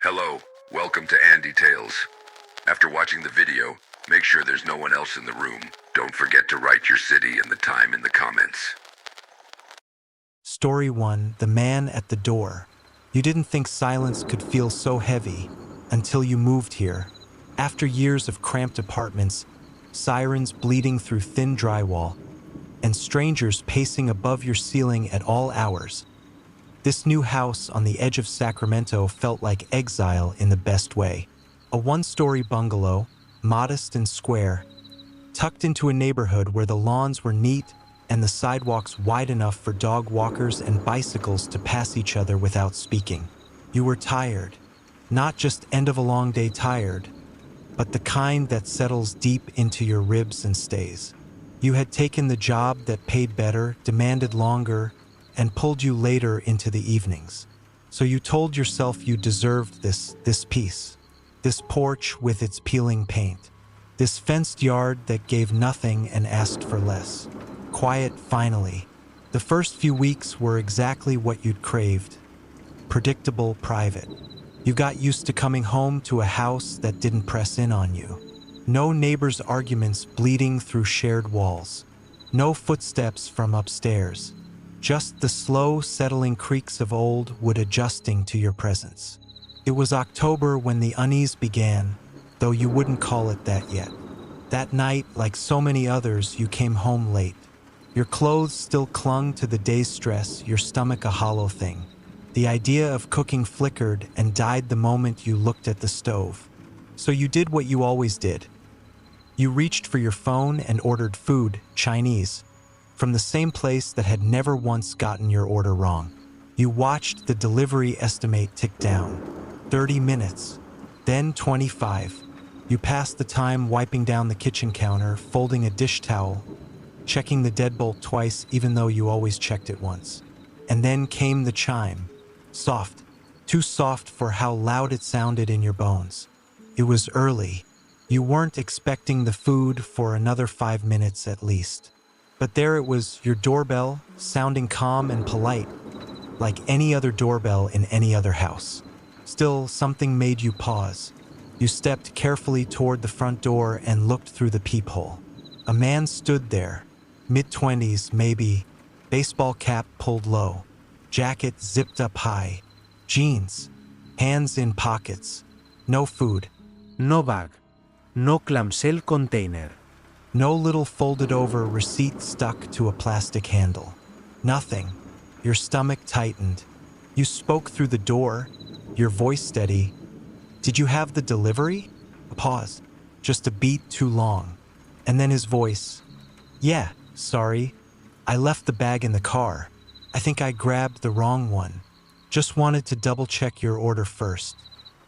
Hello, welcome to Andy Tales. After watching the video, make sure there's no one else in the room. Don't forget to write your city and the time in the comments. Story 1: The Man at the Door. You didn't think silence could feel so heavy until you moved here. After years of cramped apartments, sirens bleeding through thin drywall, and strangers pacing above your ceiling at all hours, this new house on the edge of Sacramento felt like exile in the best way. A one-story bungalow, modest and square, tucked into a neighborhood where the lawns were neat and the sidewalks wide enough for dog walkers and bicycles to pass each other without speaking. You were tired, not just end of a long day tired, but the kind that settles deep into your ribs and stays. You had taken the job that paid better, demanded longer, and pulled you later into the evenings. So you told yourself you deserved this peace, this porch with its peeling paint, this fenced yard that gave nothing and asked for less. Quiet, finally. The first few weeks were exactly what you'd craved. Predictable, private. You got used to coming home to a house that didn't press in on you. No neighbors' arguments bleeding through shared walls. No footsteps from upstairs. Just the slow, settling creaks of old wood adjusting to your presence. It was October when the unease began, though you wouldn't call it that yet. That night, like so many others, you came home late. Your clothes still clung to the day's stress, your stomach a hollow thing. The idea of cooking flickered and died the moment you looked at the stove. So you did what you always did. You reached for your phone and ordered food, Chinese, from the same place that had never once gotten your order wrong. You watched the delivery estimate tick down. 30 minutes, then 25. You passed the time wiping down the kitchen counter, folding a dish towel, checking the deadbolt twice even though you always checked it once. And then came the chime. Soft, too soft for how loud it sounded in your bones. It was early. You weren't expecting the food for another 5 minutes at least. But there it was, your doorbell, sounding calm and polite, like any other doorbell in any other house. Still, something made you pause. You stepped carefully toward the front door and looked through the peephole. A man stood there, mid-20s maybe, baseball cap pulled low, jacket zipped up high, jeans, hands in pockets, no food. No bag, no clamshell container. No little folded-over receipt stuck to a plastic handle. Nothing. Your stomach tightened. You spoke through the door, your voice steady. "Did you have the delivery?" A pause. Just a beat too long. And then his voice. "Yeah, sorry. I left the bag in the car. I think I grabbed the wrong one. Just wanted to double-check your order first."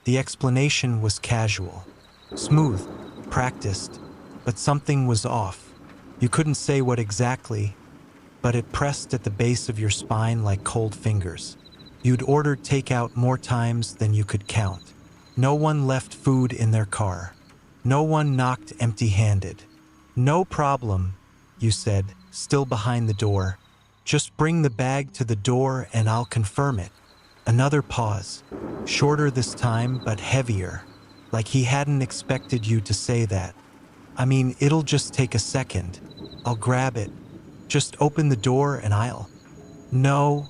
The explanation was casual. Smooth. Practiced. But something was off. You couldn't say what exactly, but it pressed at the base of your spine like cold fingers. You'd ordered takeout more times than you could count. No one left food in their car. No one knocked empty-handed. "No problem," you said, still behind the door. "Just bring the bag to the door and I'll confirm it." Another pause. Shorter this time, but heavier. Like he hadn't expected you to say that. "I mean, it'll just take a second. I'll grab it. Just open the door and I'll..." "No,"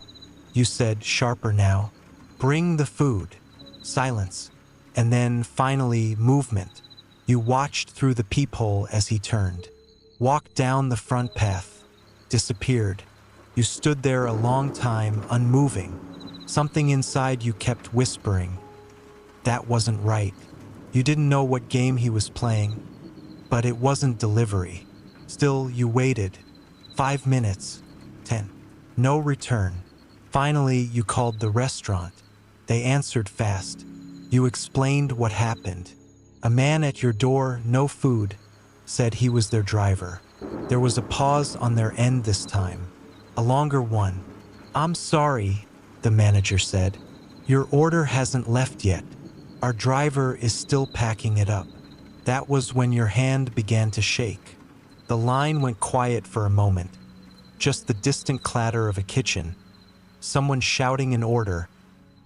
you said, sharper now. "Bring the food." Silence. And then, finally, movement. You watched through the peephole as he turned. Walked down the front path. Disappeared. You stood there a long time, unmoving. Something inside you kept whispering. That wasn't right. You didn't know what game he was playing. But it wasn't delivery. Still, you waited. 5 minutes. 10. No return. Finally, you called the restaurant. They answered fast. You explained what happened. A man at your door, no food, said he was their driver. There was a pause on their end this time. A longer one. "I'm sorry," the manager said. "Your order hasn't left yet. Our driver is still packing it up." That was when your hand began to shake. The line went quiet for a moment. Just the distant clatter of a kitchen. Someone shouting an order.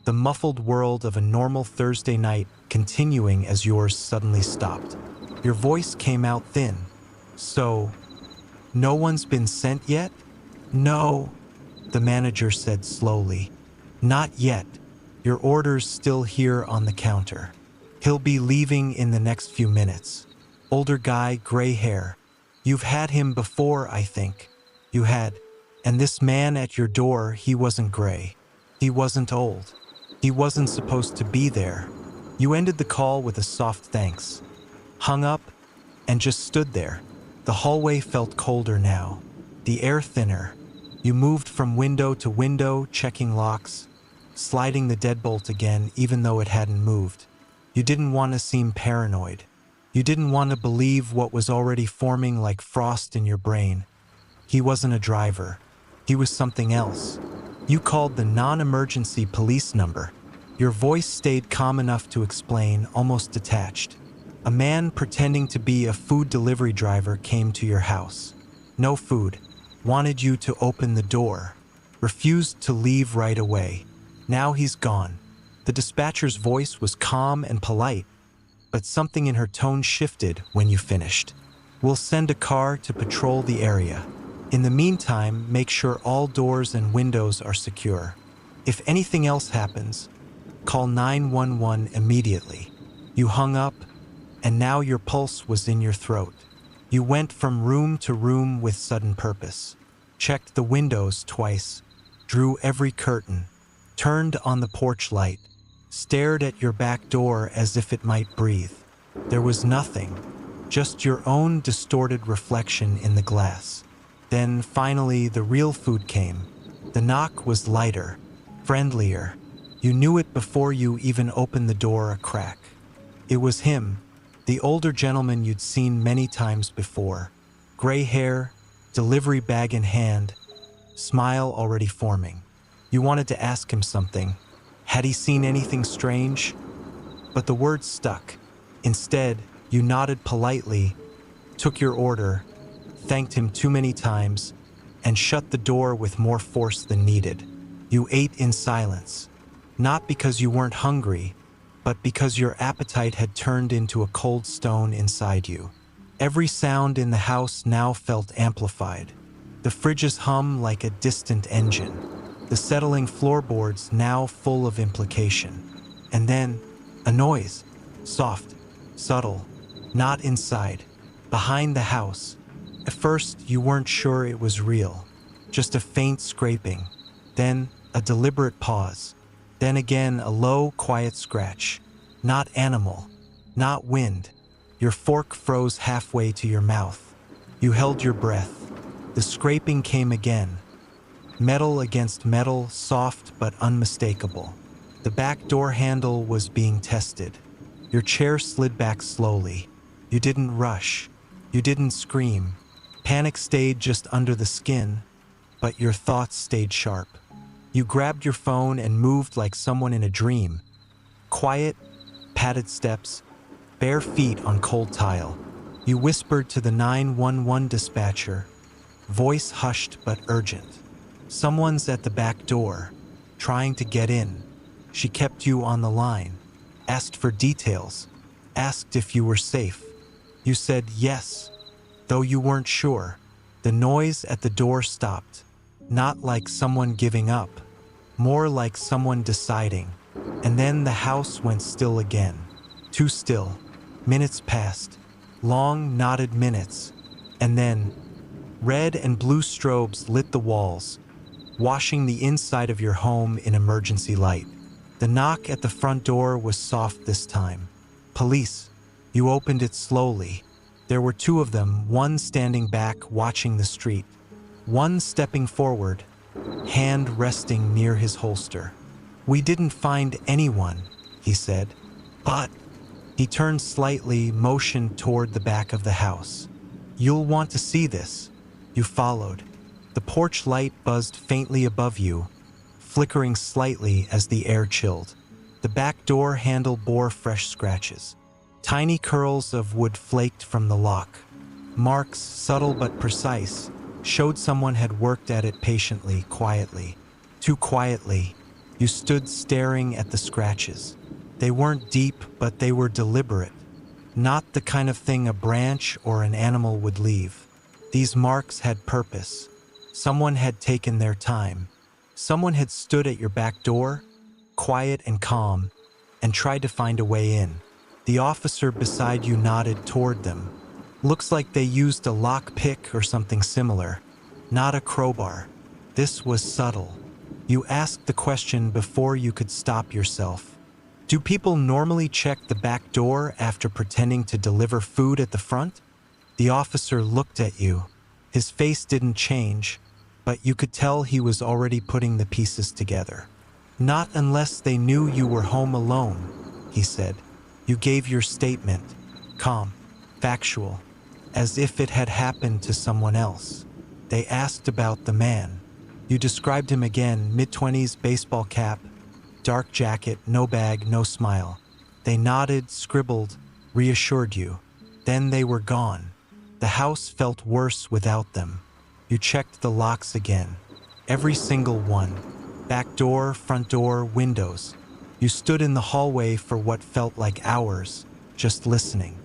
the muffled world of a normal Thursday night continuing as yours suddenly stopped. Your voice came out thin. So, no one's been sent yet? No, the manager said slowly. Not yet. Your order's still here on the counter. He'll be leaving in the next few minutes. Older guy, gray hair. You've had him before, I think. You had. And this man at your door, he wasn't gray. He wasn't old. He wasn't supposed to be there. You ended the call with a soft thanks, hung up, and just stood there. The hallway felt colder now, the air thinner. You moved from window to window, checking locks, sliding the deadbolt again even though it hadn't moved. You didn't want to seem paranoid. You didn't want to believe what was already forming like frost in your brain. He wasn't a driver. He was something else. You called the non-emergency police number. Your voice stayed calm enough to explain, almost detached. A man pretending to be a food delivery driver came to your house. No food. Wanted you to open the door. Refused to leave right away. Now he's gone. The dispatcher's voice was calm and polite, but something in her tone shifted when you finished. We'll send a car to patrol the area. In the meantime, make sure all doors and windows are secure. If anything else happens, call 911 immediately. You hung up, and now your pulse was in your throat. You went from room to room with sudden purpose, checked the windows twice, drew every curtain, turned on the porch light, stared at your back door as if it might breathe. There was nothing, just your own distorted reflection in the glass. Then, finally, the real food came. The knock was lighter, friendlier. You knew it before you even opened the door a crack. It was him, the older gentleman you'd seen many times before. Gray hair, delivery bag in hand, smile already forming. You wanted to ask him something. Had he seen anything strange? But the words stuck. Instead, you nodded politely, took your order, thanked him too many times, and shut the door with more force than needed. You ate in silence, not because you weren't hungry, but because your appetite had turned into a cold stone inside you. Every sound in the house now felt amplified. The fridge's hum like a distant engine. The settling floorboards now full of implication. And then, a noise. Soft, subtle, not inside, behind the house. At first, you weren't sure it was real. Just a faint scraping. Then, a deliberate pause. Then again, a low, quiet scratch. Not animal, not wind. Your fork froze halfway to your mouth. You held your breath. The scraping came again. Metal against metal, soft but unmistakable. The back door handle was being tested. Your chair slid back slowly. You didn't rush. You didn't scream. Panic stayed just under the skin, but your thoughts stayed sharp. You grabbed your phone and moved like someone in a dream. Quiet, padded steps, bare feet on cold tile. You whispered to the 911 dispatcher, voice hushed but urgent. Someone's at the back door, trying to get in. She kept you on the line, asked for details, asked if you were safe. You said yes, though you weren't sure. The noise at the door stopped, not like someone giving up, more like someone deciding. And then the house went still again. Too still. Minutes passed. Long, knotted minutes. And then, red and blue strobes lit the walls, washing the inside of your home in emergency light. The knock at the front door was soft this time. Police. You opened it slowly. There were two of them, one standing back watching the street, one stepping forward, hand resting near his holster. "We didn't find anyone," he said. "But..." He turned slightly, motioned toward the back of the house. "You'll want to see this." You followed. The porch light buzzed faintly above you, flickering slightly as the air chilled. The back door handle bore fresh scratches. Tiny curls of wood flaked from the lock. Marks, subtle but precise, showed someone had worked at it patiently, quietly. Too quietly. You stood staring at the scratches. They weren't deep, but they were deliberate. Not the kind of thing a branch or an animal would leave. These marks had purpose. Someone had taken their time. Someone had stood at your back door, quiet and calm, and tried to find a way in. The officer beside you nodded toward them. Looks like they used a lock pick or something similar, not a crowbar. This was subtle. You asked the question before you could stop yourself. Do people normally check the back door after pretending to deliver food at the front? The officer looked at you. His face didn't change, but you could tell he was already putting the pieces together. Not unless they knew you were home alone, he said. You gave your statement, calm, factual, as if it had happened to someone else. They asked about the man. You described him again, mid-20s, baseball cap, dark jacket, no bag, no smile. They nodded, scribbled, reassured you. Then they were gone. The house felt worse without them. You checked the locks again. Every single one. Back door, front door, windows. You stood in the hallway for what felt like hours, just listening.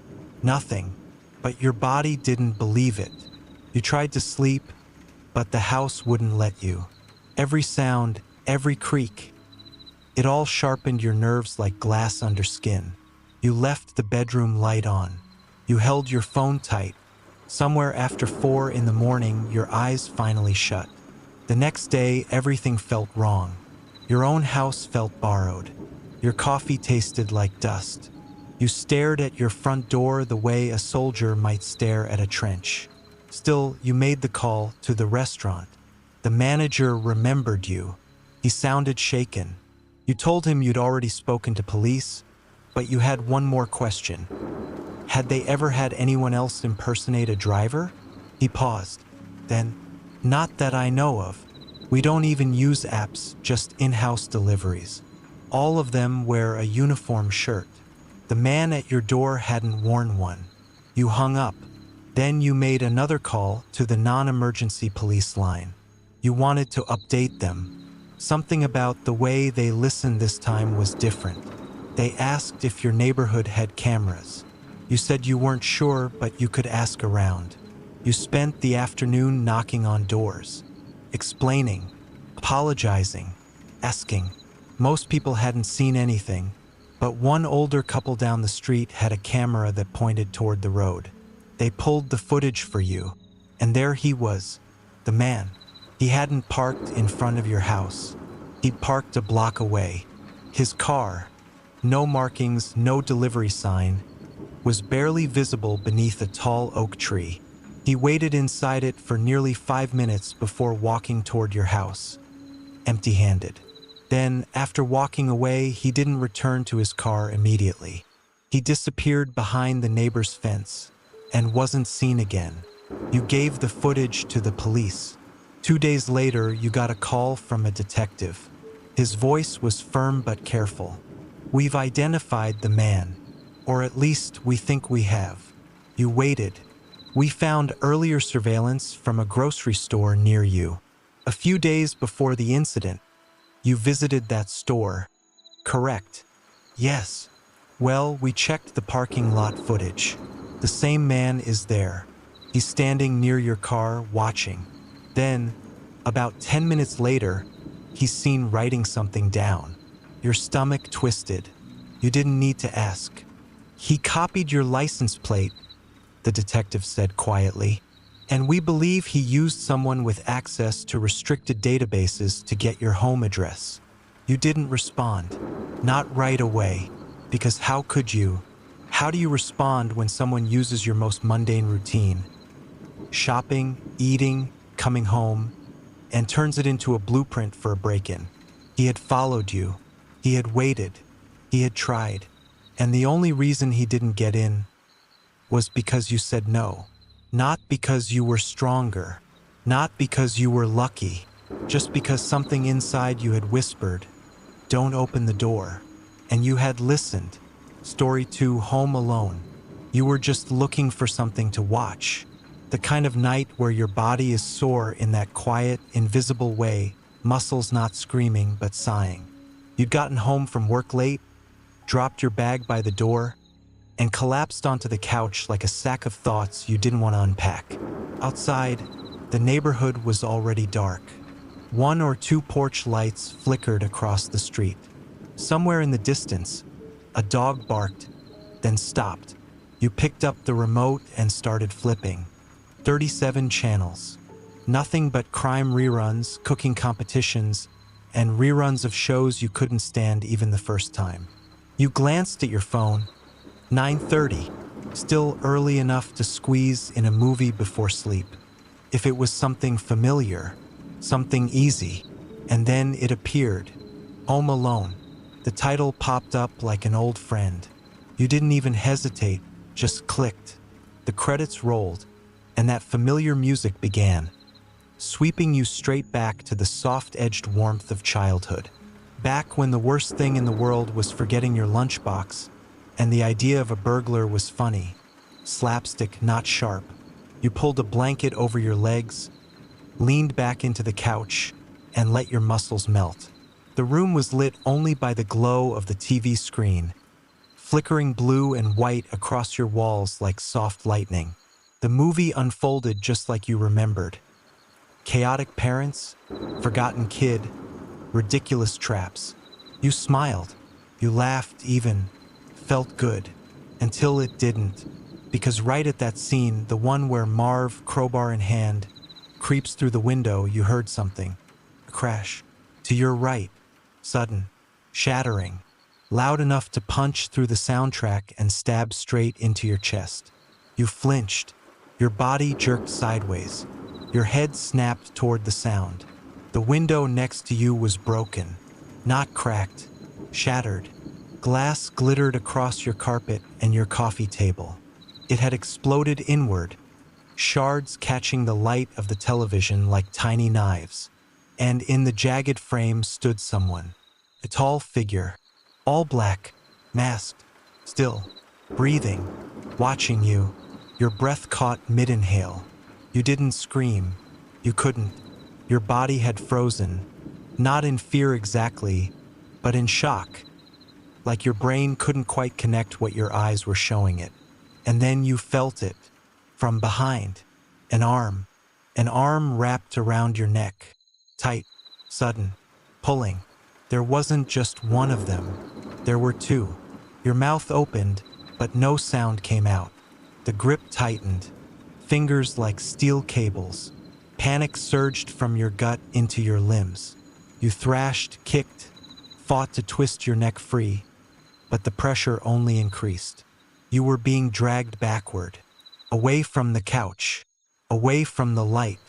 Nothing. But your body didn't believe it. You tried to sleep, but the house wouldn't let you. Every sound, every creak. It all sharpened your nerves like glass under skin. You left the bedroom light on. You held your phone tight. Somewhere after 4 in the morning, your eyes finally shut. The next day, everything felt wrong. Your own house felt borrowed. Your coffee tasted like dust. You stared at your front door the way a soldier might stare at a trench. Still, you made the call to the restaurant. The manager remembered you. He sounded shaken. You told him you'd already spoken to police, but you had one more question. Had they ever had anyone else impersonate a driver? He paused. Then, not that I know of. We don't even use apps, just in-house deliveries. All of them wear a uniform shirt. The man at your door hadn't worn one. You hung up. Then you made another call to the non-emergency police line. You wanted to update them. Something about the way they listened this time was different. They asked if your neighborhood had cameras. You said you weren't sure, but you could ask around. You spent the afternoon knocking on doors, explaining, apologizing, asking. Most people hadn't seen anything, but one older couple down the street had a camera that pointed toward the road. They pulled the footage for you, and there he was, the man. He hadn't parked in front of your house. He'd parked a block away. His car, no markings, no delivery sign, was barely visible beneath a tall oak tree. He waited inside it for nearly 5 minutes before walking toward your house, empty-handed. Then, after walking away, he didn't return to his car immediately. He disappeared behind the neighbor's fence and wasn't seen again. You gave the footage to the police. 2 days later, you got a call from a detective. His voice was firm but careful. We've identified the man, or at least we think we have. You waited. We found earlier surveillance from a grocery store near you. A few days before the incident, you visited that store. Correct. Yes. Well, we checked the parking lot footage. The same man is there. He's standing near your car, watching. Then, about 10 minutes later, he's seen writing something down. Your stomach twisted. You didn't need to ask. He copied your license plate, the detective said quietly, and we believe he used someone with access to restricted databases to get your home address. You didn't respond. Not right away, because how could you? How do you respond when someone uses your most mundane routine? Shopping, eating, coming home, and turns it into a blueprint for a break-in. He had followed you. He had waited. He had tried. And the only reason he didn't get in was because you said no. Not because you were stronger. Not because you were lucky. Just because something inside you had whispered, "Don't open the door." And you had listened. Story 2, Home Alone. You were just looking for something to watch. The kind of night where your body is sore in that quiet, invisible way, muscles not screaming but sighing. You'd gotten home from work late, dropped your bag by the door, and collapsed onto the couch like a sack of thoughts you didn't want to unpack. Outside, the neighborhood was already dark. One or two porch lights flickered across the street. Somewhere in the distance, a dog barked, then stopped. You picked up the remote and started flipping. 37 channels. Nothing but crime reruns, cooking competitions, and reruns of shows you couldn't stand even the first time. You glanced at your phone. 9:30. Still early enough to squeeze in a movie before sleep. If it was something familiar, something easy, and then it appeared. Home Alone. The title popped up like an old friend. You didn't even hesitate, just clicked. The credits rolled, and that familiar music began, sweeping you straight back to the soft-edged warmth of childhood. Back when the worst thing in the world was forgetting your lunchbox, and the idea of a burglar was funny. Slapstick, not sharp. You pulled a blanket over your legs, leaned back into the couch, and let your muscles melt. The room was lit only by the glow of the TV screen, flickering blue and white across your walls like soft lightning. The movie unfolded just like you remembered. Chaotic parents, forgotten kid, ridiculous traps. You smiled, you laughed even, felt good, until it didn't, because right at that scene, the one where Marv, crowbar in hand, creeps through the window, you heard something. A crash. To your right. Sudden. Shattering. Loud enough to punch through the soundtrack and stab straight into your chest. You flinched. Your body jerked sideways. Your head snapped toward the sound. The window next to you was broken. Not cracked. Shattered. Glass glittered across your carpet and your coffee table. It had exploded inward, shards catching the light of the television like tiny knives. And in the jagged frame stood someone. A tall figure, all black, masked, still, breathing, watching you, your breath caught mid-inhale. You didn't scream. You couldn't. Your body had frozen, not in fear exactly, but in shock, like your brain couldn't quite connect what your eyes were showing it. And then you felt it, from behind, an arm wrapped around your neck, tight, sudden, pulling. There wasn't just one of them, there were two. Your mouth opened, but no sound came out. The grip tightened, fingers like steel cables. Panic surged from your gut into your limbs. You thrashed, kicked, fought to twist your neck free, but the pressure only increased. You were being dragged backward, away from the couch, away from the light.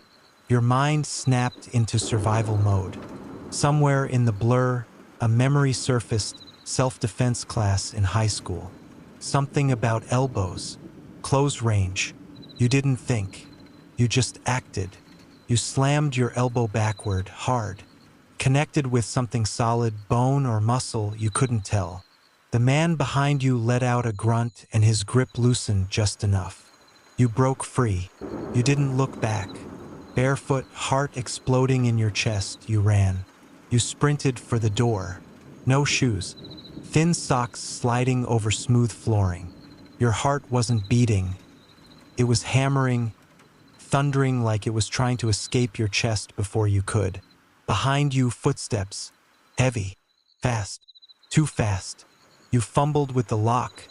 Your mind snapped into survival mode. Somewhere in the blur, a memory surfaced, self-defense class in high school. Something about elbows, close range. You didn't think, you just acted. You slammed your elbow backward, hard, connected with something solid, bone or muscle, you couldn't tell. The man behind you let out a grunt and his grip loosened just enough. You broke free. You didn't look back. Barefoot, heart exploding in your chest, you ran. You sprinted for the door. No shoes. Thin socks sliding over smooth flooring. Your heart wasn't beating. It was hammering, thundering like it was trying to escape your chest before you could. Behind you, footsteps. Heavy. Fast. Too fast. You fumbled with the lock.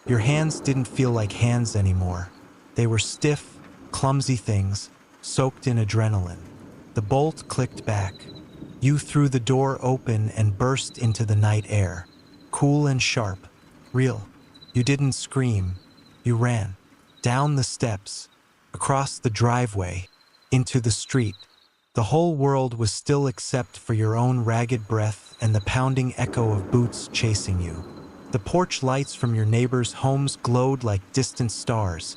Your hands didn't feel like hands anymore. They were stiff, clumsy things, soaked in adrenaline. The bolt clicked back. You threw the door open and burst into the night air. Cool and sharp. Real. You didn't scream. You ran. Down the steps. Across the driveway. Into the street. The whole world was still except for your own ragged breath and the pounding echo of boots chasing you. The porch lights from your neighbors' homes glowed like distant stars,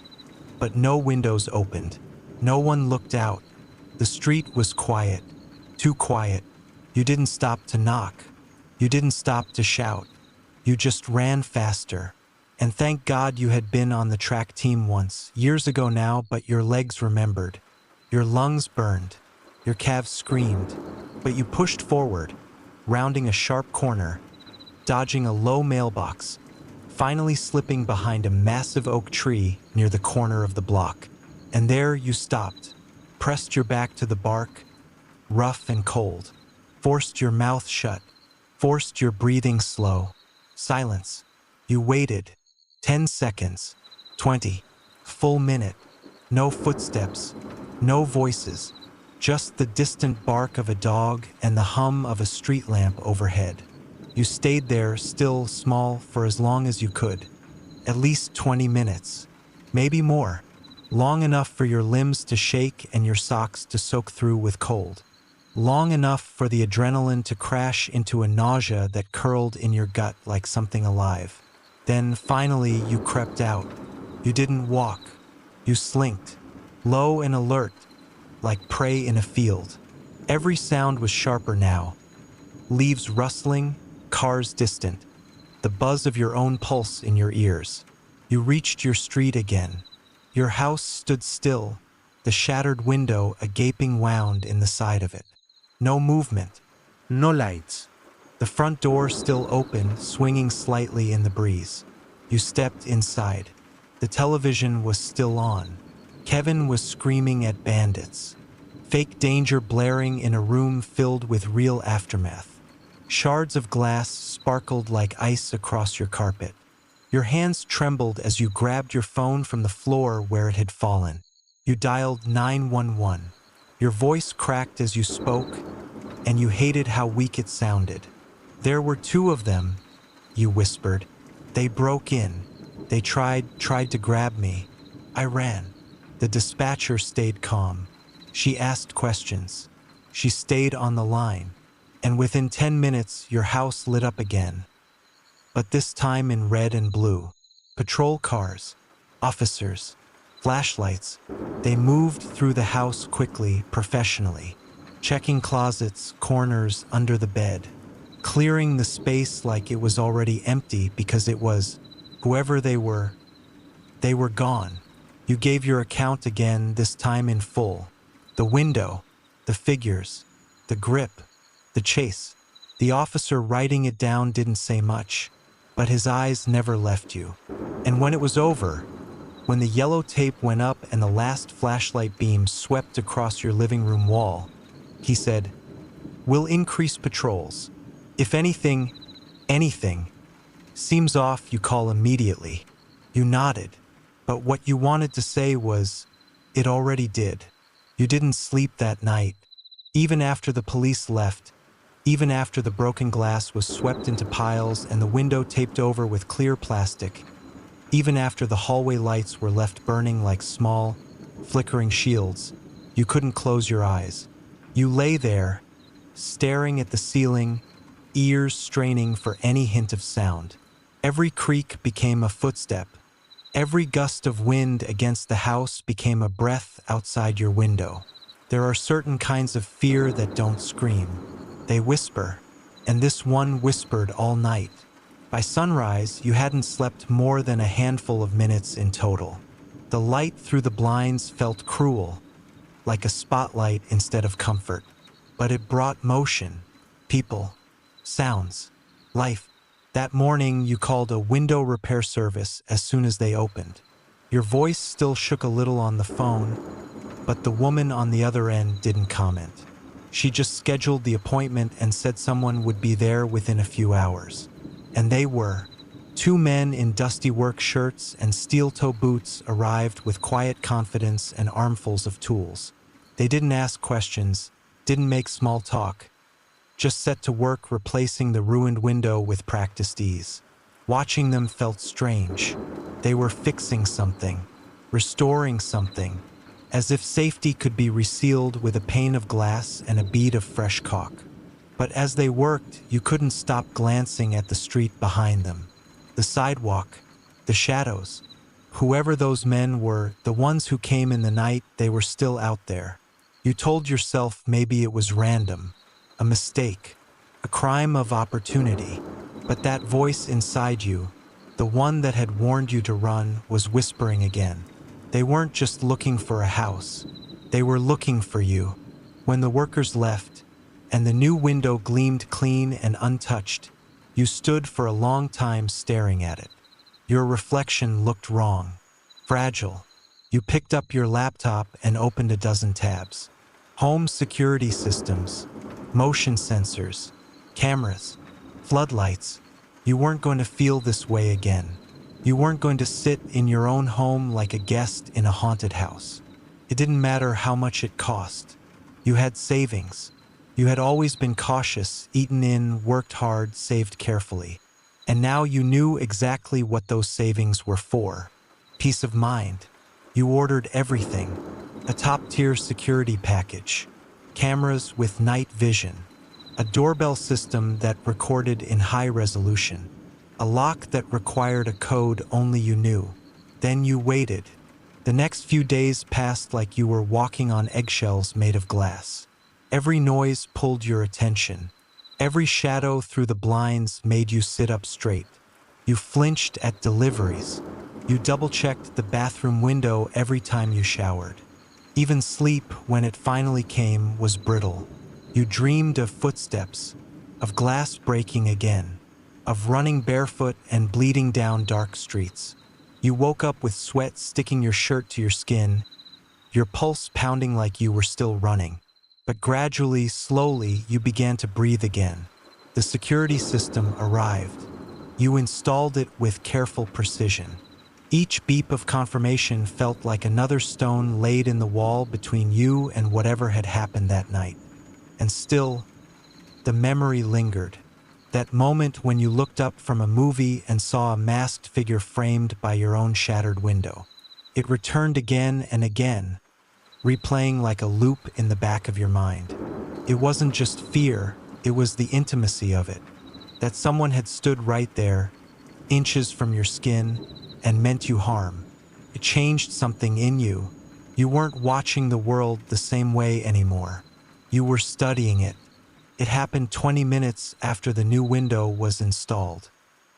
but no windows opened. No one looked out. The street was quiet, too quiet. You didn't stop to knock. You didn't stop to shout. You just ran faster. And thank God you had been on the track team once, years ago now, but your legs remembered. Your lungs burned. Your calves screamed. But you pushed forward. rounding a sharp corner, dodging a low mailbox, finally slipping behind a massive oak tree near the corner of the block. And there you stopped, pressed your back to the bark, rough and cold, forced your mouth shut, forced your breathing slow. Silence. You waited. 10 seconds. 20. Full minute. No footsteps. No voices. Just the distant bark of a dog and the hum of a street lamp overhead. You stayed there, still small, for as long as you could. At least 20 minutes. Maybe more. Long enough for your limbs to shake and your socks to soak through with cold. Long enough for the adrenaline to crash into a nausea that curled in your gut like something alive. Then, finally, you crept out. You didn't walk. You slinked, low and alert, like prey in a field. Every sound was sharper now. Leaves rustling, cars distant, the buzz of your own pulse in your ears. You reached your street again. Your house stood still, the shattered window a gaping wound in the side of it. No movement. No lights. The front door still open, swinging slightly in the breeze. You stepped inside. The television was still on. Kevin was screaming at bandits. Fake danger blaring in a room filled with real aftermath. Shards of glass sparkled like ice across your carpet. Your hands trembled as you grabbed your phone from the floor where it had fallen. You dialed 911. Your voice cracked as you spoke, and you hated how weak it sounded. There were two of them, you whispered. They broke in. They tried to grab me. I ran. The dispatcher stayed calm. She asked questions. She stayed on the line. And within 10 minutes, your house lit up again. But this time in red and blue. Patrol cars, officers, flashlights. They moved through the house quickly, professionally, checking closets, corners, under the bed, clearing the space like it was already empty because it was, whoever they were gone. You gave your account again, this time in full. The window, the figures, the grip, the chase. The officer writing it down didn't say much, but his eyes never left you. And when it was over, when the yellow tape went up and the last flashlight beam swept across your living room wall, he said, "We'll increase patrols. If anything seems off, you call immediately." You nodded, but what you wanted to say was, it already did. You didn't sleep that night, even after the police left, even after the broken glass was swept into piles and the window taped over with clear plastic, even after the hallway lights were left burning like small, flickering shields. You couldn't close your eyes. You lay there, staring at the ceiling, ears straining for any hint of sound. Every creak became a footstep. Every gust of wind against the house became a breath outside your window. There are certain kinds of fear that don't scream. They whisper, and this one whispered all night. By sunrise, you hadn't slept more than a handful of minutes in total. The light through the blinds felt cruel, like a spotlight instead of comfort. But it brought motion, people, sounds, life. That morning, you called a window repair service as soon as they opened. Your voice still shook a little on the phone, but the woman on the other end didn't comment. She just scheduled the appointment and said someone would be there within a few hours. And they were. Two men in dusty work shirts and steel-toe boots arrived with quiet confidence and armfuls of tools. They didn't ask questions, didn't make small talk, just set to work replacing the ruined window with practiced ease. Watching them felt strange. They were fixing something, restoring something, as if safety could be resealed with a pane of glass and a bead of fresh caulk. But as they worked, you couldn't stop glancing at the street behind them. The sidewalk, the shadows. Whoever those men were, the ones who came in the night, they were still out there. You told yourself maybe it was random, a mistake, a crime of opportunity. But that voice inside you, the one that had warned you to run, was whispering again. They weren't just looking for a house. They were looking for you. When the workers left, and the new window gleamed clean and untouched. You stood for a long time staring at it. Your reflection looked wrong, fragile. You picked up your laptop and opened a dozen tabs. Home security systems, motion sensors, cameras, floodlights. You weren't going to feel this way again. You weren't going to sit in your own home like a guest in a haunted house. It didn't matter how much it cost. You had savings. You had always been cautious, eaten in, worked hard, saved carefully. And now you knew exactly what those savings were for. Peace of mind. You ordered everything. A top-tier security package. Cameras with night vision. A doorbell system that recorded in high resolution. A lock that required a code only you knew. Then you waited. The next few days passed like you were walking on eggshells made of glass. Every noise pulled your attention. Every shadow through the blinds made you sit up straight. You flinched at deliveries. You double-checked the bathroom window every time you showered. Even sleep, when it finally came, was brittle. You dreamed of footsteps, of glass breaking again, of running barefoot and bleeding down dark streets. You woke up with sweat sticking your shirt to your skin, your pulse pounding like you were still running. But gradually, slowly, you began to breathe again. The security system arrived. You installed it with careful precision. Each beep of confirmation felt like another stone laid in the wall between you and whatever had happened that night. And still, the memory lingered. That moment when you looked up from a movie and saw a masked figure framed by your own shattered window. It returned again and again, replaying like a loop in the back of your mind. It wasn't just fear, it was the intimacy of it. That someone had stood right there, inches from your skin, and meant you harm. It changed something in you. You weren't watching the world the same way anymore. You were studying it. It happened 20 minutes after the new window was installed.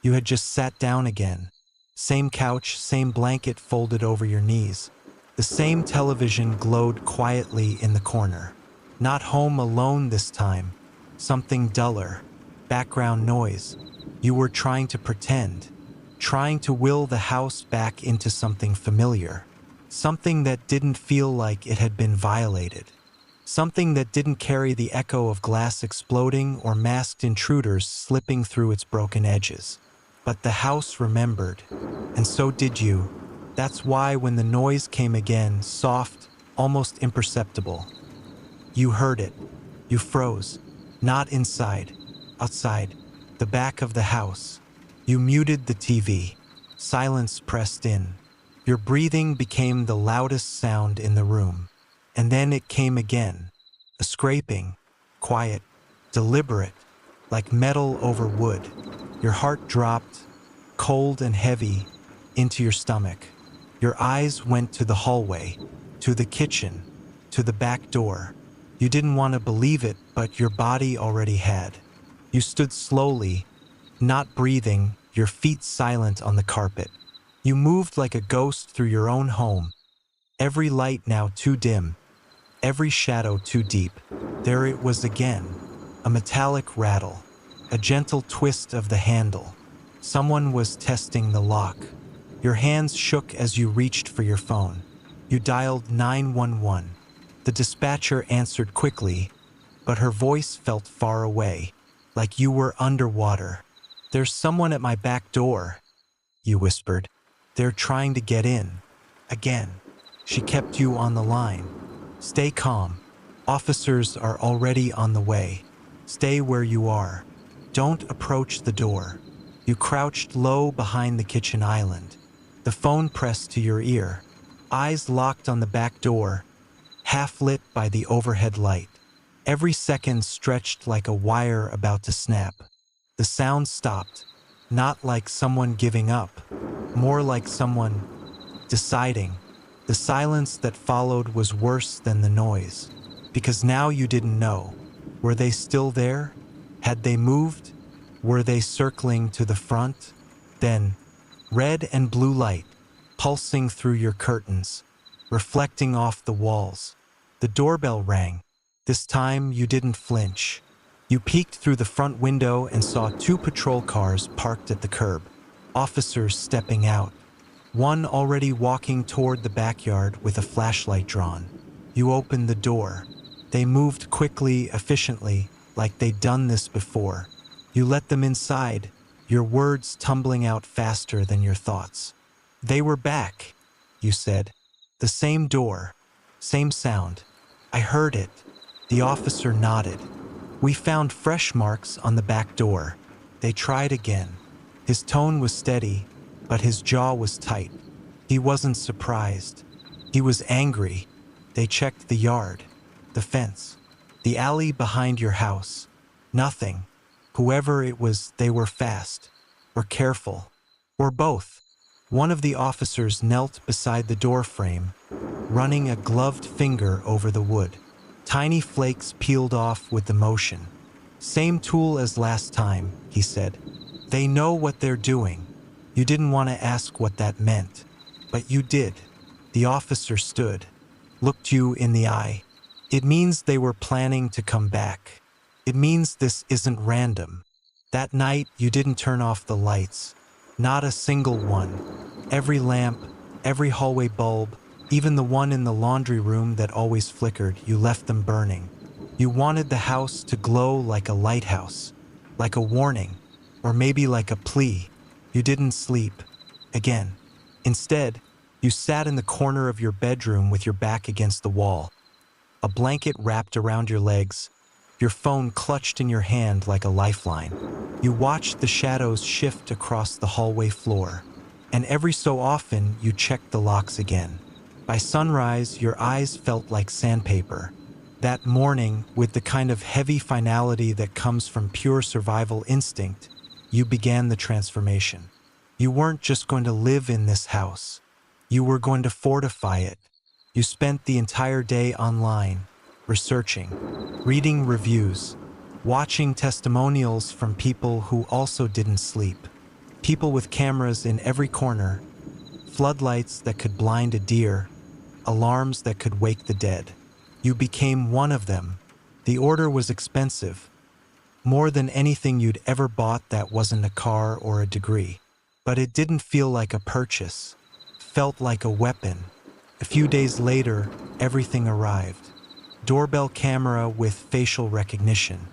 You had just sat down again. Same couch, same blanket folded over your knees. The same television glowed quietly in the corner. Not home alone this time. Something duller. Background noise. You were trying to pretend. Trying to will the house back into something familiar. Something that didn't feel like it had been violated. Something that didn't carry the echo of glass exploding or masked intruders slipping through its broken edges. But the house remembered, and so did you. That's why when the noise came again, soft, almost imperceptible, you heard it. You froze. Not inside, outside, the back of the house. You muted the TV. Silence pressed in. Your breathing became the loudest sound in the room. And then it came again, a scraping, quiet, deliberate, like metal over wood. Your heart dropped, cold and heavy, into your stomach. Your eyes went to the hallway, to the kitchen, to the back door. You didn't want to believe it, but your body already had. You stood slowly, not breathing, your feet silent on the carpet. You moved like a ghost through your own home. Every light now too dim. Every shadow too deep. There it was again, a metallic rattle, a gentle twist of the handle. Someone was testing the lock. Your hands shook as you reached for your phone. You dialed 911. The dispatcher answered quickly, but her voice felt far away, like you were underwater. "There's someone at my back door," you whispered. "They're trying to get in." Again, she kept you on the line. "Stay calm. Officers are already on the way. Stay where you are. Don't approach the door." You crouched low behind the kitchen island, the phone pressed to your ear, eyes locked on the back door, half lit by the overhead light. Every second stretched like a wire about to snap. The sound stopped, not like someone giving up, more like someone deciding. The silence that followed was worse than the noise, because now you didn't know. Were they still there? Had they moved? Were they circling to the front? Then, red and blue light, pulsing through your curtains, reflecting off the walls. The doorbell rang. This time, you didn't flinch. You peeked through the front window and saw two patrol cars parked at the curb, officers stepping out, one already walking toward the backyard with a flashlight drawn. You opened the door. They moved quickly, efficiently, like they'd done this before. You let them inside, your words tumbling out faster than your thoughts. "They were back," you said. "The same door, same sound. I heard it." The officer nodded. "We found fresh marks on the back door." They tried again. His tone was steady, but his jaw was tight. He wasn't surprised. He was angry. They checked the yard, the fence, the alley behind your house. Nothing. Whoever it was, they were fast, or careful, or both. One of the officers knelt beside the door frame, running a gloved finger over the wood. Tiny flakes peeled off with the motion. "Same tool as last time," he said. "They know what they're doing." You didn't want to ask what that meant, but you did. The officer stood, looked you in the eye. "It means they were planning to come back. It means this isn't random." That night, you didn't turn off the lights. Not a single one. Every lamp, every hallway bulb, even the one in the laundry room that always flickered, you left them burning. You wanted the house to glow like a lighthouse, like a warning, or maybe like a plea. You didn't sleep. Again. Instead, you sat in the corner of your bedroom with your back against the wall, a blanket wrapped around your legs, your phone clutched in your hand like a lifeline. You watched the shadows shift across the hallway floor, and every so often you checked the locks again. By sunrise, your eyes felt like sandpaper. That morning, with the kind of heavy finality that comes from pure survival instinct, you began the transformation. You weren't just going to live in this house. You were going to fortify it. You spent the entire day online, researching, reading reviews, watching testimonials from people who also didn't sleep. People with cameras in every corner, floodlights that could blind a deer, alarms that could wake the dead. You became one of them. The order was expensive, more than anything you'd ever bought that wasn't a car or a degree. But it didn't feel like a purchase. Felt like a weapon. A few days later, everything arrived. Doorbell camera with facial recognition.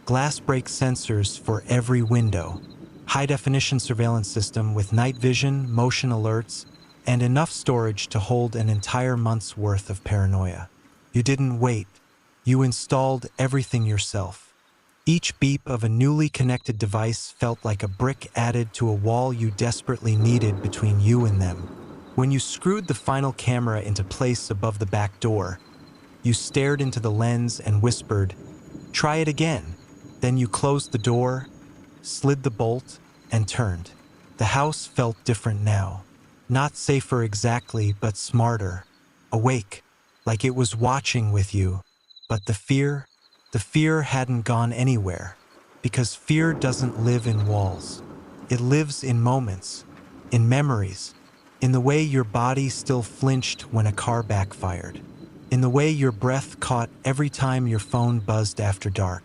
Glass break sensors for every window. High-definition surveillance system with night vision, motion alerts, and enough storage to hold an entire month's worth of paranoia. You didn't wait. You installed everything yourself. Each beep of a newly connected device felt like a brick added to a wall you desperately needed between you and them. When you screwed the final camera into place above the back door, you stared into the lens and whispered, "Try it again." Then you closed the door, slid the bolt, and turned. The house felt different now. Not safer exactly, but smarter. Awake, like it was watching with you. But the fear hadn't gone anywhere. Because fear doesn't live in walls. It lives in moments, in memories, in the way your body still flinched when a car backfired, in the way your breath caught every time your phone buzzed after dark.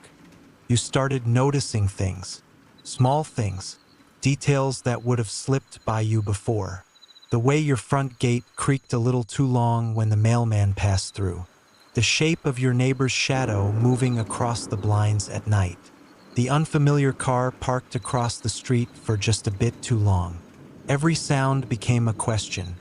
You started noticing things, small things, details that would have slipped by you before. The way your front gate creaked a little too long when the mailman passed through. The shape of your neighbor's shadow moving across the blinds at night. The unfamiliar car parked across the street for just a bit too long. Every sound became a question.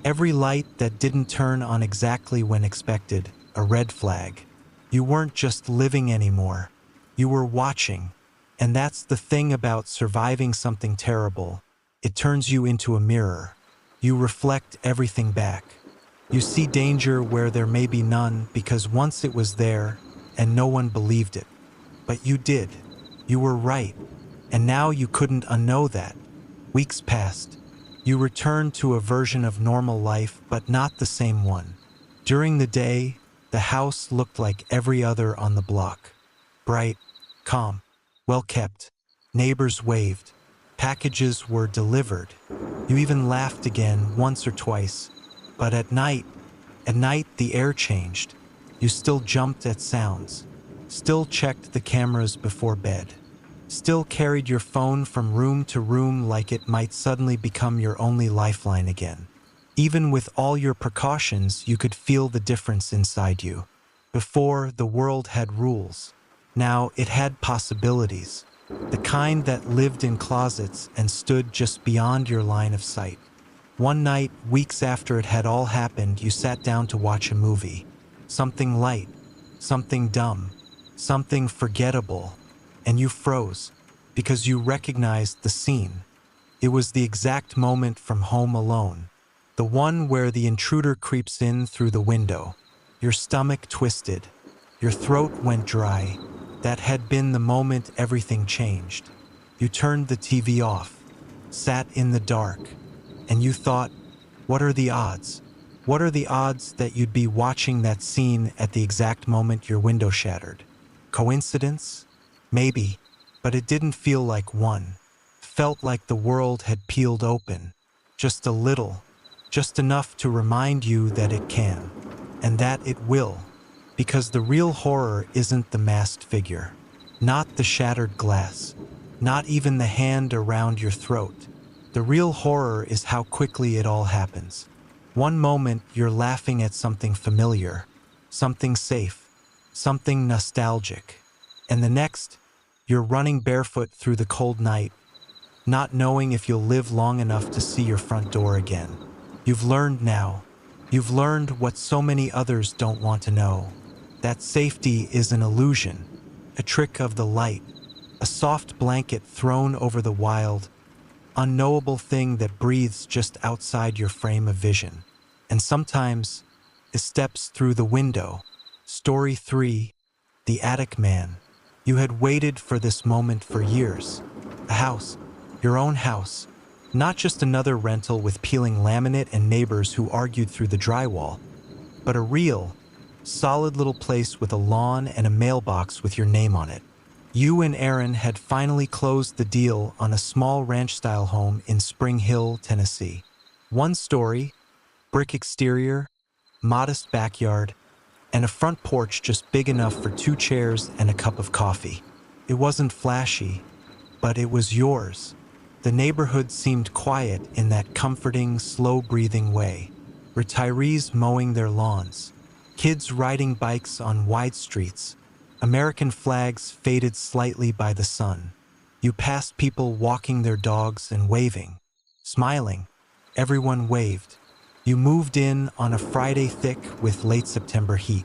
Every light that didn't turn on exactly when expected, a red flag. You weren't just living anymore. You were watching. And that's the thing about surviving something terrible. It turns you into a mirror. You reflect everything back. You see danger where there may be none because once it was there and no one believed it. But you did. You were right. And now you couldn't unknow that. Weeks passed. You returned to a version of normal life, but not the same one. During the day, the house looked like every other on the block. Bright, calm, well-kept. Neighbors waved. Packages were delivered. You even laughed again once or twice. But at night the air changed. You still jumped at sounds, still checked the cameras before bed, still carried your phone from room to room like it might suddenly become your only lifeline again. Even with all your precautions, you could feel the difference inside you. Before, the world had rules. Now it had possibilities, the kind that lived in closets and stood just beyond your line of sight. One night, weeks after it had all happened, you sat down to watch a movie. Something light, something dumb, something forgettable, and you froze because you recognized the scene. It was the exact moment from Home Alone, the one where the intruder creeps in through the window. Your stomach twisted, your throat went dry. That had been the moment everything changed. You turned the TV off, sat in the dark, and you thought, what are the odds? What are the odds that you'd be watching that scene at the exact moment your window shattered? Coincidence? Maybe, but it didn't feel like one. Felt like the world had peeled open. Just a little, just enough to remind you that it can, and that it will. Because the real horror isn't the masked figure, not the shattered glass, not even the hand around your throat. The real horror is how quickly it all happens. One moment you're laughing at something familiar, something safe, something nostalgic, and the next, you're running barefoot through the cold night, not knowing if you'll live long enough to see your front door again. You've learned now. You've learned what so many others don't want to know. That safety is an illusion, a trick of the light, a soft blanket thrown over the wild, unknowable thing that breathes just outside your frame of vision. And sometimes it steps through the window. Story 3, The Attic Man. You had waited for this moment for years. A house, your own house, not just another rental with peeling laminate and neighbors who argued through the drywall, but a real, solid little place with a lawn and a mailbox with your name on it. You and Aaron had finally closed the deal on a small ranch-style home in Spring Hill, Tennessee. One story, brick exterior, modest backyard, and a front porch just big enough for 2 chairs and a cup of coffee. It wasn't flashy, but it was yours. The neighborhood seemed quiet in that comforting, slow-breathing way. Retirees mowing their lawns, kids riding bikes on wide streets, American flags faded slightly by the sun. You passed people walking their dogs and waving, smiling. Everyone waved. You moved in on a Friday thick with late September heat.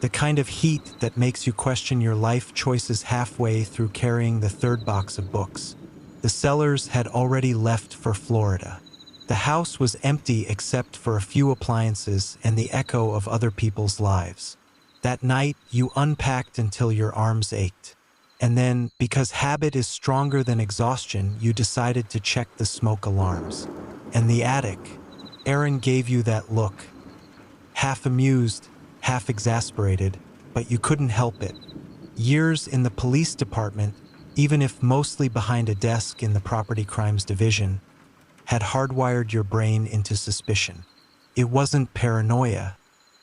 The kind of heat that makes you question your life choices halfway through carrying the 3rd box of books. The sellers had already left for Florida. The house was empty except for a few appliances and the echo of other people's lives. That night, you unpacked until your arms ached. And then, because habit is stronger than exhaustion, you decided to check the smoke alarms. And the attic, Aaron gave you that look. Half amused, half exasperated, but you couldn't help it. Years in the police department, even if mostly behind a desk in the property crimes division, had hardwired your brain into suspicion. It wasn't paranoia.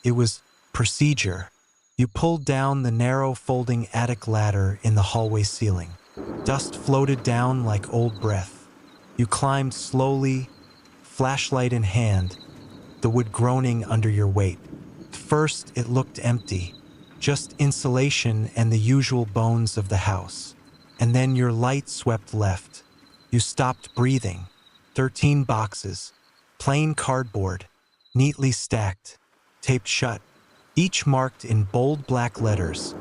It was procedure. You pulled down the narrow folding attic ladder in the hallway ceiling. Dust floated down like old breath. You climbed slowly, flashlight in hand, the wood groaning under your weight. First, it looked empty, just insulation and the usual bones of the house. And then your light swept left. You stopped breathing. 13 boxes, plain cardboard, neatly stacked, taped shut, each marked in bold black letters,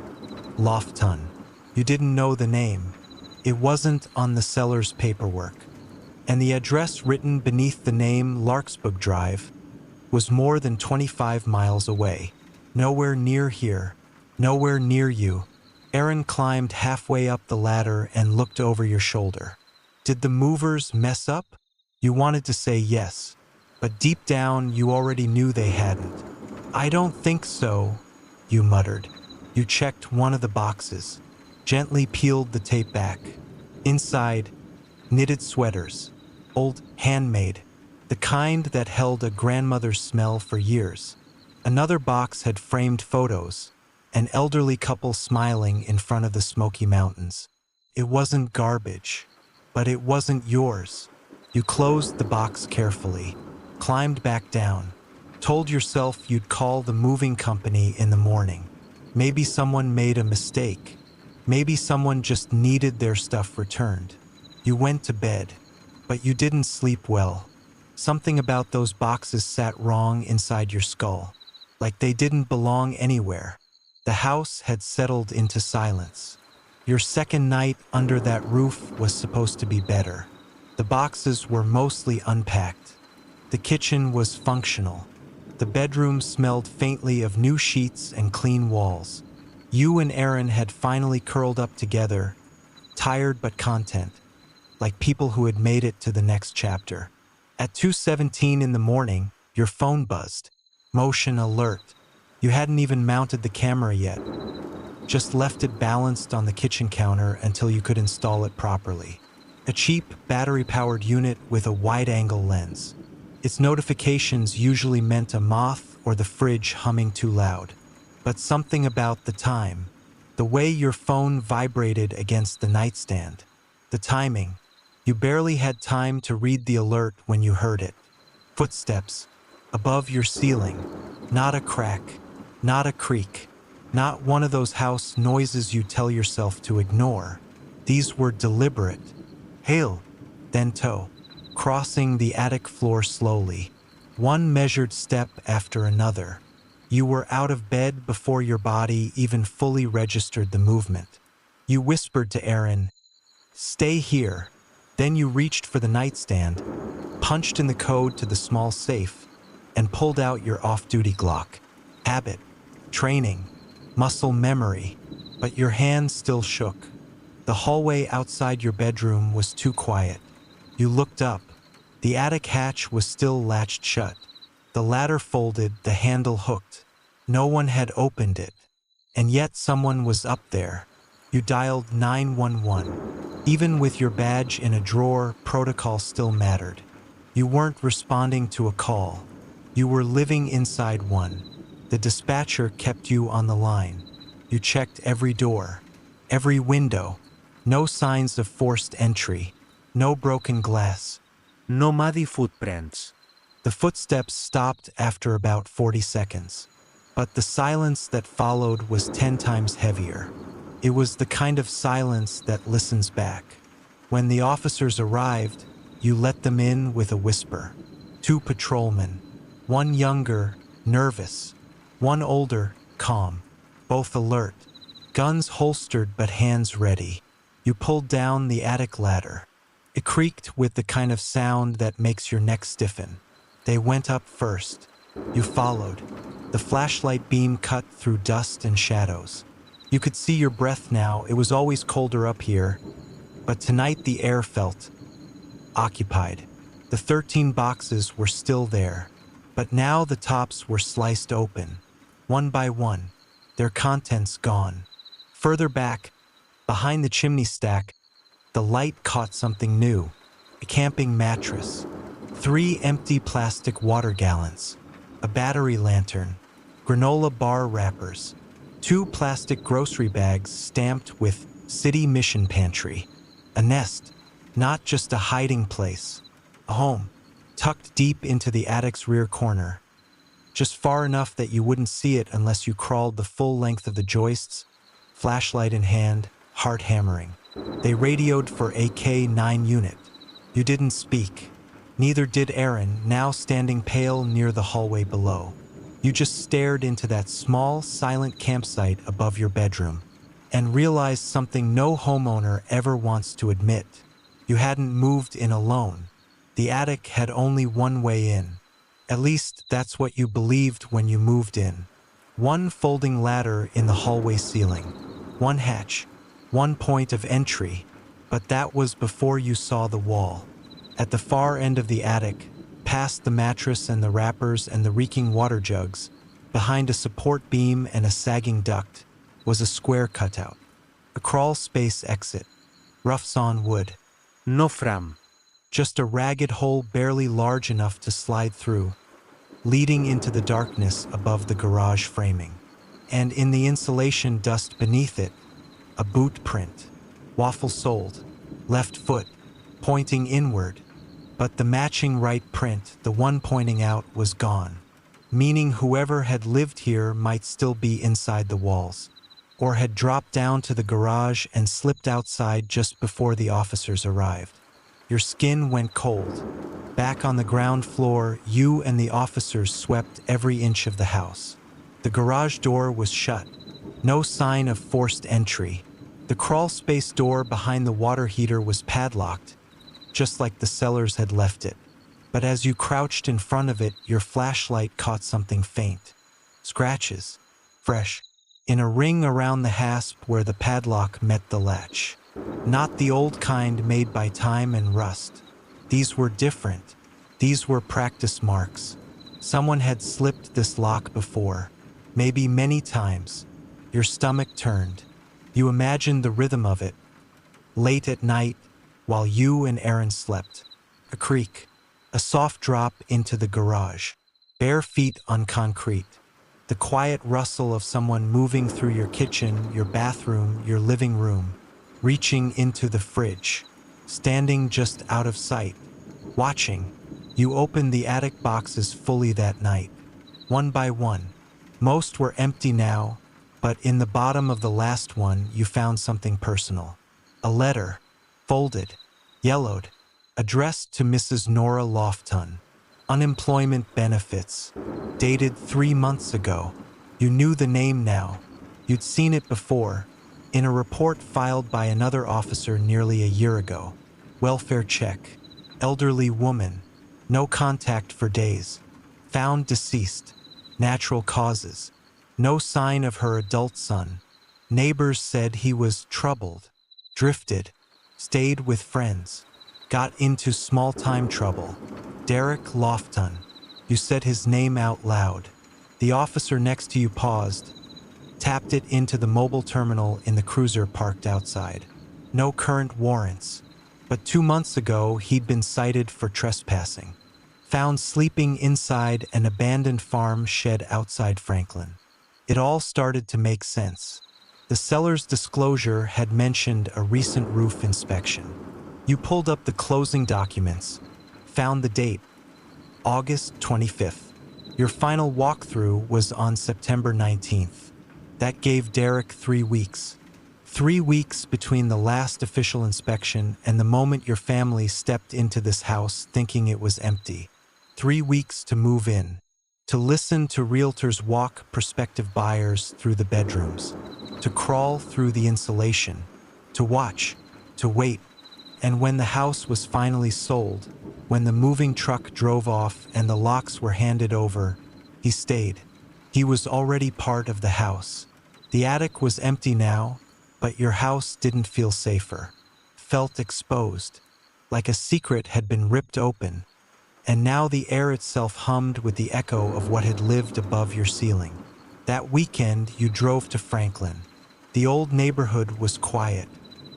Lofton. You didn't know the name. It wasn't on the seller's paperwork. And the address written beneath the name, Larkspur Drive, was more than 25 miles away. Nowhere near here, nowhere near you. Aaron climbed halfway up the ladder and looked over your shoulder. Did the movers mess up? You wanted to say yes, but deep down you already knew they hadn't. I don't think so, you muttered. You checked one of the boxes, gently peeled the tape back. Inside, knitted sweaters, old handmade, the kind that held a grandmother's smell for years. Another box had framed photos, an elderly couple smiling in front of the Smoky Mountains. It wasn't garbage, but it wasn't yours. You closed the box carefully, climbed back down, told yourself you'd call the moving company in the morning. Maybe someone made a mistake. Maybe someone just needed their stuff returned. You went to bed, but you didn't sleep well. Something about those boxes sat wrong inside your skull, like they didn't belong anywhere. The house had settled into silence. Your second night under that roof was supposed to be better. The boxes were mostly unpacked. The kitchen was functional. The bedroom smelled faintly of new sheets and clean walls. You and Aaron had finally curled up together, tired but content, like people who had made it to the next chapter. At 2:17 in the morning, your phone buzzed. Motion alert. You hadn't even mounted the camera yet. Just left it balanced on the kitchen counter until you could install it properly. A cheap, battery-powered unit with a wide-angle lens. Its notifications usually meant a moth or the fridge humming too loud. But something about the time, the way your phone vibrated against the nightstand, the timing, you barely had time to read the alert when you heard it. Footsteps, above your ceiling, not a crack, not a creak, not one of those house noises you tell yourself to ignore. These were deliberate. Hail, then toe, crossing the attic floor slowly, one measured step after another. You were out of bed before your body even fully registered the movement. You whispered to Aaron, "Stay here." Then you reached for the nightstand, punched in the code to the small safe, and pulled out your off-duty Glock. Habit, training, muscle memory, but your hand still shook. The hallway outside your bedroom was too quiet. You looked up. The attic hatch was still latched shut. The ladder folded, the handle hooked. No one had opened it. And yet someone was up there. You dialed 911. Even with your badge in a drawer, protocol still mattered. You weren't responding to a call. You were living inside one. The dispatcher kept you on the line. You checked every door, every window. No signs of forced entry. No broken glass. No muddy footprints. The footsteps stopped after about 40 seconds. But the silence that followed was 10 times heavier. It was the kind of silence that listens back. When the officers arrived, you let them in with a whisper. 2 patrolmen. One younger, nervous. One older, calm. Both alert. Guns holstered but hands ready. You pulled down the attic ladder. It creaked with the kind of sound that makes your neck stiffen. They went up first. You followed. The flashlight beam cut through dust and shadows. You could see your breath now. It was always colder up here, but tonight the air felt occupied. The 13 boxes were still there, but now the tops were sliced open, one by one, their contents gone. Further back, behind the chimney stack, the light caught something new, a camping mattress, 3 empty plastic water gallons, a battery lantern, granola bar wrappers, 2 plastic grocery bags stamped with City Mission Pantry, a nest, not just a hiding place, a home, tucked deep into the attic's rear corner, just far enough that you wouldn't see it unless you crawled the full length of the joists, flashlight in hand, heart hammering. They radioed for a K-9 unit. You didn't speak. Neither did Aaron, now standing pale near the hallway below. You just stared into that small, silent campsite above your bedroom and realized something no homeowner ever wants to admit. You hadn't moved in alone. The attic had only one way in. At least that's what you believed when you moved in. One folding ladder in the hallway ceiling. One hatch. One point of entry. But that was before you saw the wall. At the far end of the attic, past the mattress and the wrappers and the reeking water jugs, behind a support beam and a sagging duct, was a square cutout. A crawl space exit. Rough sawn wood. No fram. Just a ragged hole barely large enough to slide through. leading into the darkness above the garage framing. And in the insulation dust beneath it, a boot print, waffle-soled, left foot, pointing inward. But the matching right print, the one pointing out, was gone, meaning whoever had lived here might still be inside the walls, or had dropped down to the garage and slipped outside just before the officers arrived. Your skin went cold. Back on the ground floor, you and the officers swept every inch of the house. The garage door was shut. No sign of forced entry. The crawl space door behind the water heater was padlocked, just like the sellers had left it. But as you crouched in front of it, your flashlight caught something faint. Scratches, fresh, in a ring around the hasp where the padlock met the latch. Not the old kind made by time and rust. These were different. These were practice marks. Someone had slipped this lock before, maybe many times. Your stomach turned. You imagined the rhythm of it. Late at night, while you and Aaron slept. A creak, a soft drop into the garage, bare feet on concrete. The quiet rustle of someone moving through your kitchen, your bathroom, your living room, reaching into the fridge, standing just out of sight, watching. You opened the attic boxes fully that night, one by one. Most were empty now, but in the bottom of the last one you found something personal. A letter, folded, yellowed, addressed to Mrs. Nora Lofton. Unemployment benefits, dated 3 months ago. You knew the name now. You'd seen it before, in a report filed by another officer nearly a year ago. Welfare check, elderly woman, no contact for days. Found deceased, natural causes. No sign of her adult son. Neighbors said he was troubled, drifted, stayed with friends, got into small-time trouble. Derek Lofton. You said his name out loud. The officer next to you paused, tapped it into the mobile terminal in the cruiser parked outside. No current warrants, but 2 months ago he'd been cited for trespassing. Found sleeping inside an abandoned farm shed outside Franklin. It all started to make sense. The seller's disclosure had mentioned a recent roof inspection. You pulled up the closing documents, found the date, August 25th. Your final walkthrough was on September 19th. That gave Derek 3 weeks. 3 weeks between the last official inspection and the moment your family stepped into this house thinking it was empty. 3 weeks to move in, to listen to realtors walk prospective buyers through the bedrooms, to crawl through the insulation, to watch, to wait. And when the house was finally sold, when the moving truck drove off and the locks were handed over, he stayed. He was already part of the house. The attic was empty now, but your house didn't feel safer. Felt exposed, like a secret had been ripped open. And now the air itself hummed with the echo of what had lived above your ceiling. That weekend you drove to Franklin. The old neighborhood was quiet.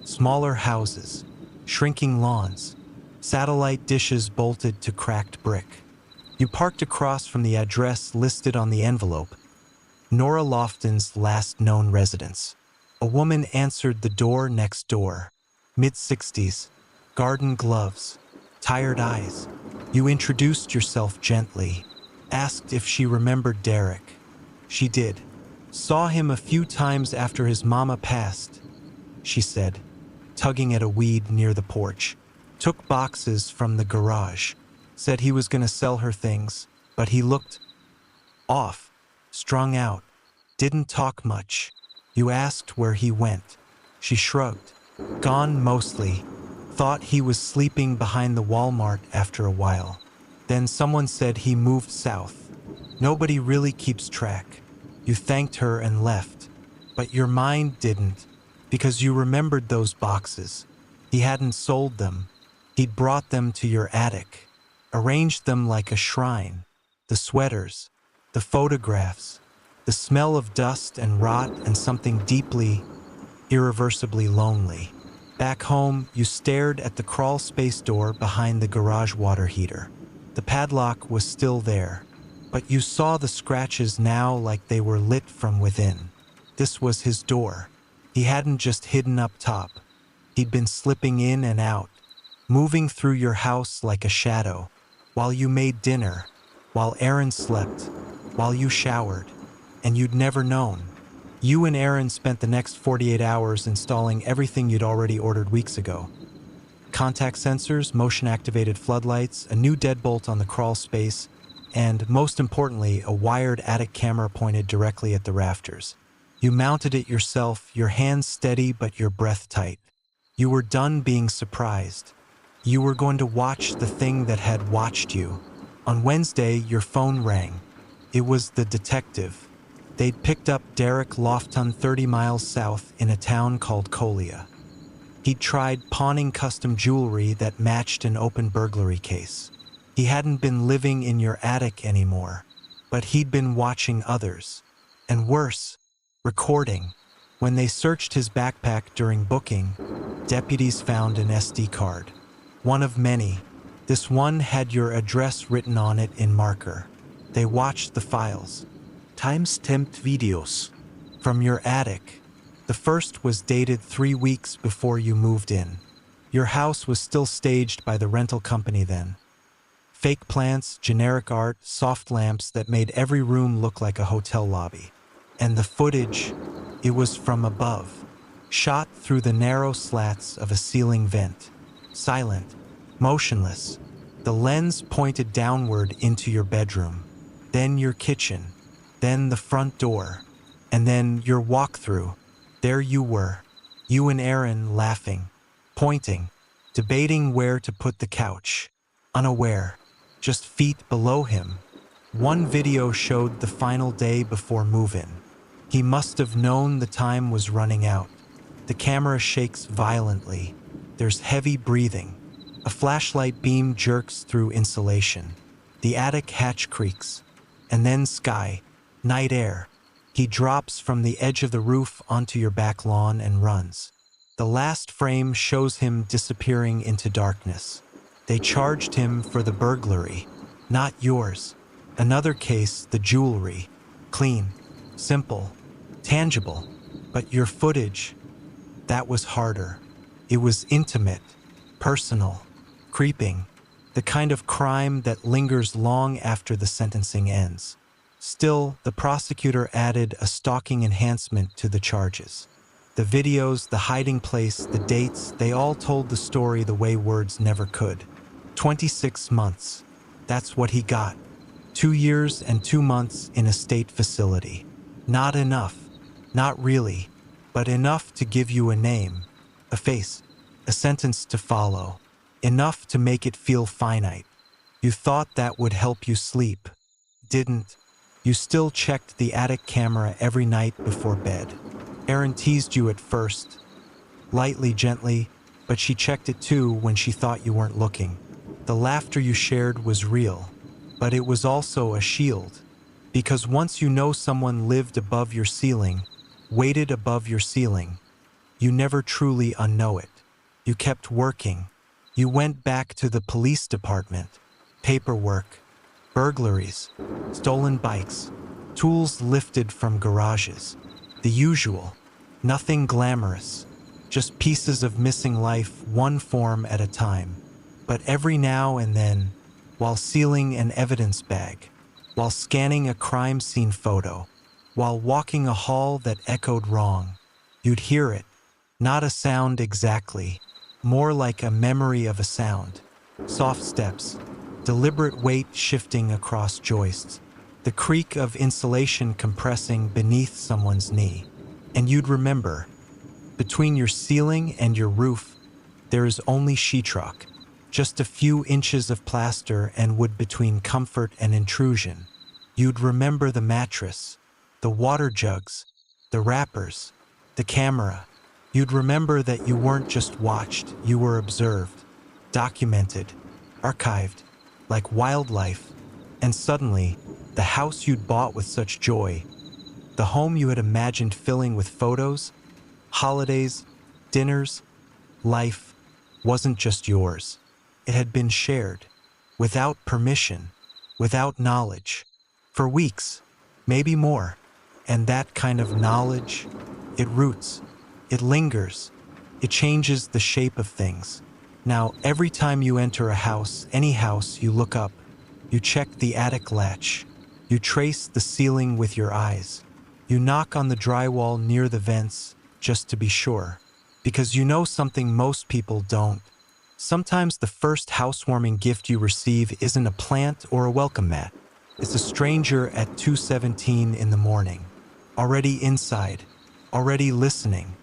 Smaller houses, shrinking lawns, satellite dishes bolted to cracked brick. You parked across from the address listed on the envelope, Nora Lofton's last known residence. A woman answered the door next door, mid-60s, garden gloves, tired eyes. You introduced yourself gently, asked if she remembered Derek. She did. Saw him a few times after his mama passed, she said, tugging at a weed near the porch. Took boxes from the garage. Said he was going to sell her things, but he looked off, strung out, didn't talk much. You asked where he went. She shrugged. Gone mostly. Thought he was sleeping behind the Walmart after a while. Then someone said he moved south. Nobody really keeps track. You thanked her and left. But your mind didn't, because you remembered those boxes. He hadn't sold them. He'd brought them to your attic, arranged them like a shrine. The sweaters, the photographs, the smell of dust and rot and something deeply, irreversibly lonely. Back home, you stared at the crawl space door behind the garage water heater. The padlock was still there, but you saw the scratches now like they were lit from within. This was his door. He hadn't just hidden up top. He'd been slipping in and out, moving through your house like a shadow, while you made dinner, while Aaron slept, while you showered, and you'd never known. You and Aaron spent the next 48 hours installing everything you'd already ordered weeks ago. Contact sensors, motion-activated floodlights, a new deadbolt on the crawl space, and, most importantly, a wired attic camera pointed directly at the rafters. You mounted it yourself, your hands steady but your breath tight. You were done being surprised. You were going to watch the thing that had watched you. On Wednesday, your phone rang. It was the detective. They'd picked up Derek Lofton 30 miles south in a town called Colia. He'd tried pawning custom jewelry that matched an open burglary case. He hadn't been living in your attic anymore, but he'd been watching others. And worse, recording. When they searched his backpack during booking, deputies found an SD card. One of many. This one had your address written on it in marker. They watched the files. Time-stamped videos. From your attic. The first was dated 3 weeks before you moved in. Your house was still staged by the rental company then. Fake plants, generic art, soft lamps that made every room look like a hotel lobby. And the footage, it was from above, shot through the narrow slats of a ceiling vent. Silent, motionless. The lens pointed downward into your bedroom, then your kitchen, then the front door, and then your walkthrough. There you were, you and Aaron laughing, pointing, debating where to put the couch, unaware, just feet below him. One video showed the final day before move-in. He must have known the time was running out. The camera shakes violently. There's heavy breathing. A flashlight beam jerks through insulation. The attic hatch creaks. And then sky, night air. He drops from the edge of the roof onto your back lawn and runs. The last frame shows him disappearing into darkness. They charged him for the burglary, not yours. Another case, the jewelry. Clean, simple, tangible. But your footage, that was harder. It was intimate, personal, creeping. The kind of crime that lingers long after the sentencing ends. Still, the prosecutor added a stalking enhancement to the charges. The videos, the hiding place, the dates, they all told the story the way words never could. 26 months. That's what he got. 2 years and 2 months in a state facility. Not enough. Not really. But enough to give you a name, a face, a sentence to follow. Enough to make it feel finite. You thought that would help you sleep. Didn't. You still checked the attic camera every night before bed. Aaron teased you at first, lightly, gently, but she checked it too when she thought you weren't looking. The laughter you shared was real, but it was also a shield. Because once you know someone lived above your ceiling, waited above your ceiling, you never truly unknow it. You kept working. You went back to the police department. Paperwork, burglaries, stolen bikes, tools lifted from garages. The usual. Nothing glamorous. Just pieces of missing life, one form at a time. But every now and then, while sealing an evidence bag, while scanning a crime scene photo, while walking a hall that echoed wrong, you'd hear it. Not a sound exactly, more like a memory of a sound. Soft steps, deliberate weight shifting across joists, the creak of insulation compressing beneath someone's knee. And you'd remember, between your ceiling and your roof, there is only sheetrock, just a few inches of plaster and wood between comfort and intrusion. You'd remember the mattress, the water jugs, the wrappers, the camera. You'd remember that you weren't just watched, you were observed, documented, archived, like wildlife. And suddenly, the house you'd bought with such joy, the home you had imagined filling with photos, holidays, dinners, life, wasn't just yours. It had been shared, without permission, without knowledge. For weeks, maybe more. And that kind of knowledge, it roots, it lingers, it changes the shape of things. Now, every time you enter a house, any house, you look up, you check the attic latch, you trace the ceiling with your eyes, you knock on the drywall near the vents just to be sure, because you know something most people don't. Sometimes the first housewarming gift you receive isn't a plant or a welcome mat. It's a stranger at 2:17 in the morning, already inside, already listening.